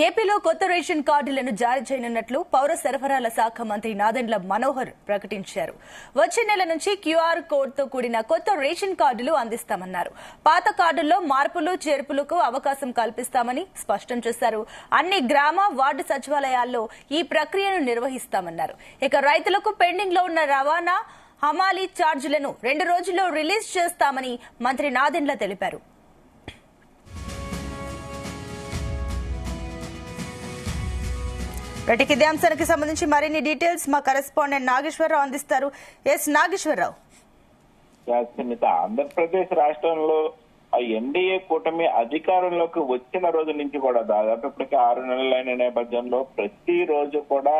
ఏపీలో కొత్త రేషన్ కార్డులను జారీ చేయనున్నట్లు పౌర సరఫరాల శాఖ మంత్రి నాదెండ్ల మనోహర్ ప్రకటించారు. వచ్చే నెల నుంచి క్యూఆర్ కోడ్తో కూడిన కొత్త రేషన్ కార్డులు అందిస్తామన్నారు. పాత కార్డుల్లో మార్పులు చేర్పులకు అవకాశం కల్పిస్తామని స్పష్టం చేశారు. అన్ని గ్రామ వార్డు సచివాలయాల్లో ఈ ప్రక్రియను నిర్వహిస్తామన్నారు. ఇక రైతులకు పెండింగ్ లో ఉన్న రవాణా హమాలీ ఛార్జీలను 2 రోజుల్లో రిలీజ్ చేస్తామని మంత్రి నాదెండ్ల తెలిపారు. ఇదే అంశానికి సంబంధించి మరిన్ని డీటెయిల్స్ మా కరెస్పాండెంట్ నాగేశ్వరరావు అందిస్తారు. ఎస్ నాగేశ్వరరావు. ఆంధ్రప్రదేశ్ రాష్ట్రంలో ఎన్డీఏ కూటమి అధికారంలోకి వచ్చిన రోజు నుంచి కూడా దాదాపు ఇప్పటికే 6 నెలలైన నేపథ్యంలో ప్రతి రోజు కూడా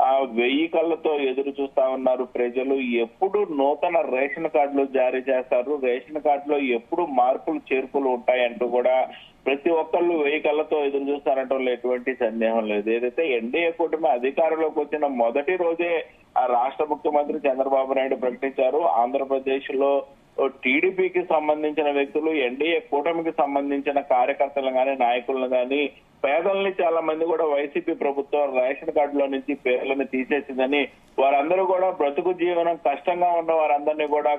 1000 కళ్ళతో ఎదురు చూస్తా ఉన్నారు ప్రజలు. ఎప్పుడు నూతన రేషన్ కార్డులు జారీ చేస్తారు, రేషన్ కార్డులో ఎప్పుడు మార్పులు చేర్పులు ఉంటాయంటూ కూడా ప్రతి ఒక్కళ్ళు 1000 కళ్ళతో ఎదురు చూస్తారంటూ ఎటువంటి సందేహం లేదు. ఏదైతే ఎన్డీఏ కూటమి అధికారంలోకి వచ్చిన మొదటి రోజే ఆ రాష్ట్ర ముఖ్యమంత్రి చంద్రబాబు నాయుడు ప్రకటించారు. ఆంధ్రప్రదేశ్ లో టీడీపీకి సంబంధించిన వ్యక్తులు, ఎన్డీఏ కూటమికి సంబంధించిన కార్యకర్తలు గాని నాయకులను గాని పేదల్ని చాలా మంది కూడా వైసీపీ ప్రభుత్వం రేషన్ కార్డులో నుంచి పేర్లను తీసేసిందని, వారందరూ కూడా బ్రతుకు జీవనం కష్టంగా ఉన్న వారందరినీ కూడా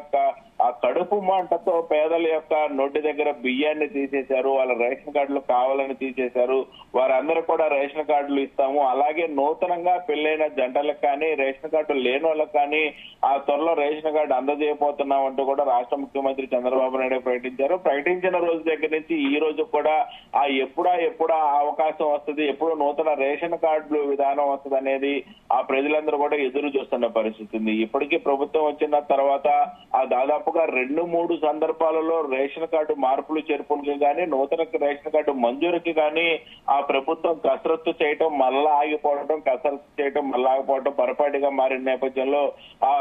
ఆ కడుపు మంటతో పేదల యొక్క నోటి దగ్గర బియ్యాన్ని తీసేశారు, వాళ్ళ రేషన్ కార్డులు కావాలని తీసేశారు. వారందరూ కూడా రేషన్ కార్డులు ఇస్తాము, అలాగే నూతనంగా పెళ్లైన జంటలకు కానీ రేషన్ కార్డు లేని వాళ్ళకి కానీ ఆ త్వరలో రేషన్ కార్డు అందజేయబోతున్నాం అంటూ కూడా రాష్ట్ర ముఖ్యమంత్రి చంద్రబాబు నాయుడు ప్రకటించారు. ప్రకటించిన రోజు దగ్గర నుంచి ఈ రోజు కూడా ఎప్పుడా అవకాశం వస్తుంది, ఎప్పుడు నూతన రేషన్ కార్డులు విధానం వస్తుంది అనేది ఆ ప్రజలందరూ కూడా ఎదురు చూస్తున్న పరిస్థితి ఉంది. ఇప్పటికీ ప్రభుత్వం వచ్చిన తర్వాత దాదాపుగా 2-3 సందర్భాలలో రేషన్ కార్డు మార్పులు చేర్పులకి కానీ నూతన రేషన్ కార్డు మంజూరుకి కానీ ఆ ప్రభుత్వం కసరత్తు చేయటం మళ్ళా ఆగిపోవడం, పొరపాటుగా మారిన నేపథ్యంలో ఆ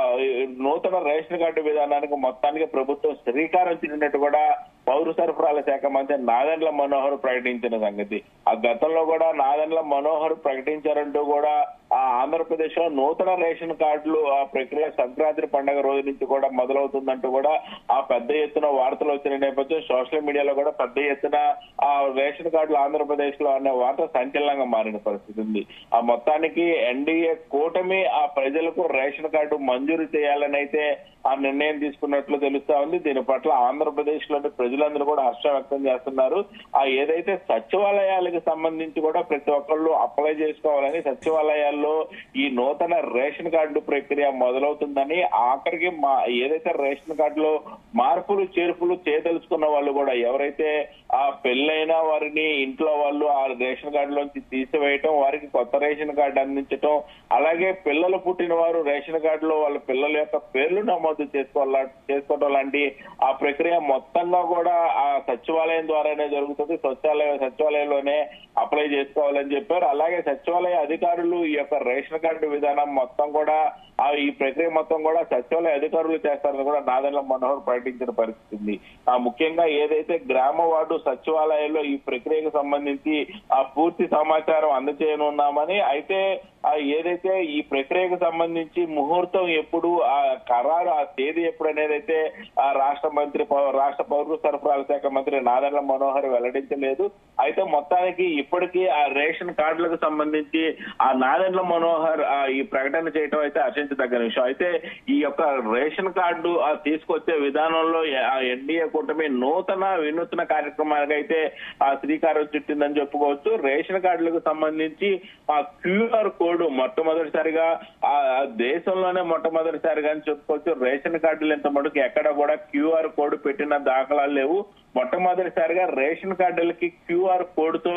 నూతన రేషన్ కార్డు విధానానికి మొత్తానికి ప్రభుత్వం శ్రీకారం చుట్టినట్టు కూడా పౌర సరఫరాల శాఖ మంత్రి నాదెండ్ల మనోహర్ ప్రకటించిన సంగతి. ఆ గతంలో కూడా నాదెండ్ల మనోహర్ ప్రకటించారంటూ కూడా ఆ ఆంధ్రప్రదేశ్ లో నూతన రేషన్ కార్డులు ఆ ప్రక్రియ సంక్రాంతి పండుగ రోజు నుంచి కూడా మొదలవుతుందంటూ కూడా ఆ పెద్ద ఎత్తున వార్తలు వచ్చిన నేపథ్యం సోషల్ మీడియాలో కూడా పెద్ద ఎత్తున ఆ రేషన్ కార్డులు ఆంధ్రప్రదేశ్ లో అనే వార్త సంచలనంగా మారిన పరిస్థితి ఉంది. ఆ మొత్తానికి ఎన్డీఏ కూటమి ఆ ప్రజలకు రేషన్ కార్డు మంజూరు చేయాలని అయితే ఆ నిర్ణయం తీసుకున్నట్లు తెలుస్తా ఉంది. దీని పట్ల ఆంధ్రప్రదేశ్ లోని ప్రజలందరూ కూడా హర్షం వ్యక్తం చేస్తున్నారు. ఆ ఏదైతే సచివాలయాలకు సంబంధించి కూడా ప్రతి ఒక్కళ్ళు అప్లై చేసుకోవాలని, సచివాలయాల్లో ఈ నూతన రేషన్ కార్డు ప్రక్రియ మొదలవుతుందని, ఆఖరికి ఏదైతే రేషన్ కార్డులో మార్పులు చేర్పులు చేయదలుచుకున్న వాళ్ళు కూడా ఎవరైతే ఆ పెళ్లైన వారిని ఇంట్లో వాళ్ళు ఆ రేషన్ కార్డులోంచి తీసివేయటం, వారికి కొత్త రేషన్ కార్డు అందించటం, అలాగే పిల్లలు పుట్టిన వారు రేషన్ కార్డులో వాళ్ళ పిల్లల యొక్క పేర్లు నమోదు చేసుకోవడం లాంటి ఆ ప్రక్రియ మొత్తంగా కూడా ఆ సచివాలయం ద్వారానే జరుగుతుంది. సచివాలయంలోనే అప్లై చేసుకోవాలని చెప్పారు. అలాగే సచివాలయ అధికారులు ఈ యొక్క రేషన్ కార్డు విధానం మొత్తం కూడా ఈ ప్రక్రియ మొత్తం కూడా సచివాలయ అధికారులు చేస్తారని కూడా నాదెండ్ల మనోహర్ ప్రకటించిన పరిస్థితి. ముఖ్యంగా ఏదైతే గ్రామ వార్డు సచివాలయంలో ఈ ప్రక్రియకు సంబంధించి ఆ పూర్తి సమాచారం అందజేయనున్నామని, అయితే ఏదైతే ఈ ప్రక్రియకు సంబంధించి ముహూర్తం ఎప్పుడు, ఆ ఖరారు ఆ తేదీ ఎప్పుడు అనేది అయితే ఆ రాష్ట్ర పౌర సరఫరాల శాఖ మంత్రి నాదెండ్ల మనోహర్ వెల్లడించలేదు. అయితే మొత్తానికి ఇప్పటికీ ఆ రేషన్ కార్డులకు సంబంధించి ఆ నాదెండ్ల మనోహర్ ఈ ప్రకటన చేయడం అయితే హర్షించదగ్గ విషయం. అయితే ఈ యొక్క రేషన్ కార్డు తీసుకొచ్చే విధానంలో ఆ ఎన్డీఏ కూటమి వినూత్న కార్యక్రమాలకు అయితే ఆ శ్రీకారం చుట్టిందని చెప్పుకోవచ్చు. రేషన్ కార్డులకు సంబంధించి ఆ క్యూఆర్ కోడ్ మొట్టమొదటిసారిగా ఆ దేశంలోనే మొట్టమొదటిసారిగా అని చెప్పుకోవచ్చు. రేషన్ కార్డులు ఎంత మటుకు ఎక్కడ కూడా క్యూఆర్ కోడ్ పెట్టిన దాఖలాలు లేవు. మొట్టమొదటిసారిగా రేషన్ కార్డులకి క్యూఆర్ కోడ్ తో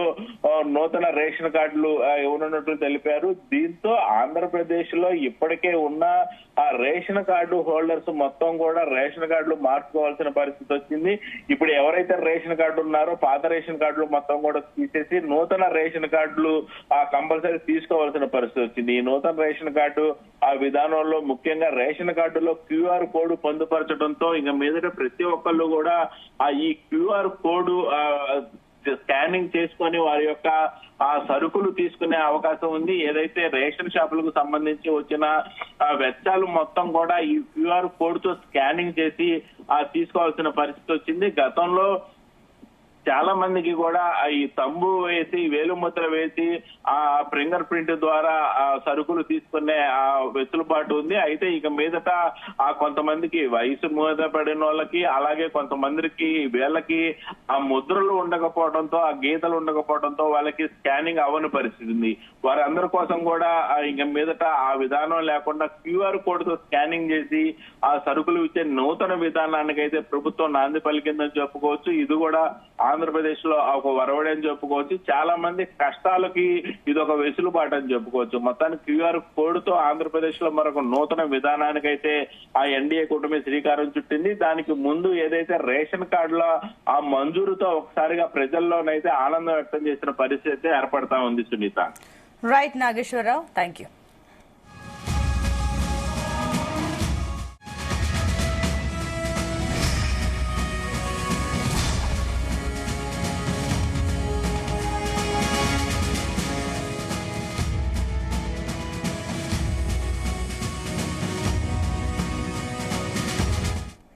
నూతన రేషన్ కార్డులు ఇవ్వనున్నట్లు తెలిపారు. దీంతో ఆంధ్రప్రదేశ్ లో ఇప్పటికే ఉన్న ఆ రేషన్ కార్డు హోల్డర్స్ మొత్తం కూడా రేషన్ కార్డులు మార్చుకోవాల్సిన పరిస్థితి వచ్చింది. ఇప్పుడు ఎవరైతే రేషన్ కార్డు ఉన్నారో పాత రేషన్ కార్డులు మొత్తం కూడా తీసేసి నూతన రేషన్ కార్డులు కంపల్సరీ తీసుకోవాల్సిన పరిస్థితి వచ్చింది. ఈ నూతన రేషన్ కార్డు ఆ విధానంలో ముఖ్యంగా రేషన్ కార్డులో క్యూఆర్ కోడ్ పొందుపరచడంతో ఇక మీదట ప్రతి ఒక్కళ్ళు కూడా ఈ క్యూఆర్ కోడ్ స్కానింగ్ చేసుకొని వారి యొక్క ఆ సరుకులు తీసుకునే అవకాశం ఉంది. ఏదైతే రేషన్ షాపులకు సంబంధించి వచ్చిన వెచ్చాలు మొత్తం కూడా ఈ క్యూఆర్ కోడ్ తో స్కానింగ్ చేసి తీసుకోవాల్సిన పరిస్థితి వచ్చింది. గతంలో చాలా మందికి కూడా ఈ తంబు వేసి వేలుముద్ర వేసి ఆ ఫింగర్ ప్రింట్ ద్వారా ఆ సరుకులు తీసుకునే ఆ వెసులుబాటు ఉంది. అయితే ఇక మీదట ఆ కొంతమందికి వయసు మీద పడిన వాళ్ళకి అలాగే కొంతమందికి వీళ్ళకి ఆ ముద్రలు ఉండకపోవడంతో ఆ గీతలు ఉండకపోవడంతో వాళ్ళకి స్కానింగ్ అవ్వని పరిస్థితి ఉంది. వారందరి కోసం కూడా ఇక మీదట ఆ విధానం లేకుండా QR కోడ్ తో స్కానింగ్ చేసి ఆ సరుకులు ఇచ్చే నూతన విధానానికి అయితే ప్రభుత్వం నాంది పలికిందని చెప్పుకోవచ్చు. ఇది కూడా ఆంధ్రప్రదేశ్ లో ఒక వరవడి అని చెప్పుకోవచ్చు. చాలా మంది కష్టాలకి ఇది ఒక వెసులుబాటు అని చెప్పుకోవచ్చు. మొత్తానికి QR కోడ్ తో ఆంధ్రప్రదేశ్ లో మరొక నూతన విధానానికైతే ఆ ఎన్డీఏ కూటమి శ్రీకారం చుట్టింది. దానికి ముందు ఏదైతే రేషన్ కార్డులో ఆ మంజూరుతో ఒకసారిగా ప్రజల్లోనైతే ఆనందం వ్యక్తం చేసిన పరిస్థితి ఏర్పడతా ఉంది. Sunitha. Right Nageswararao, thank you.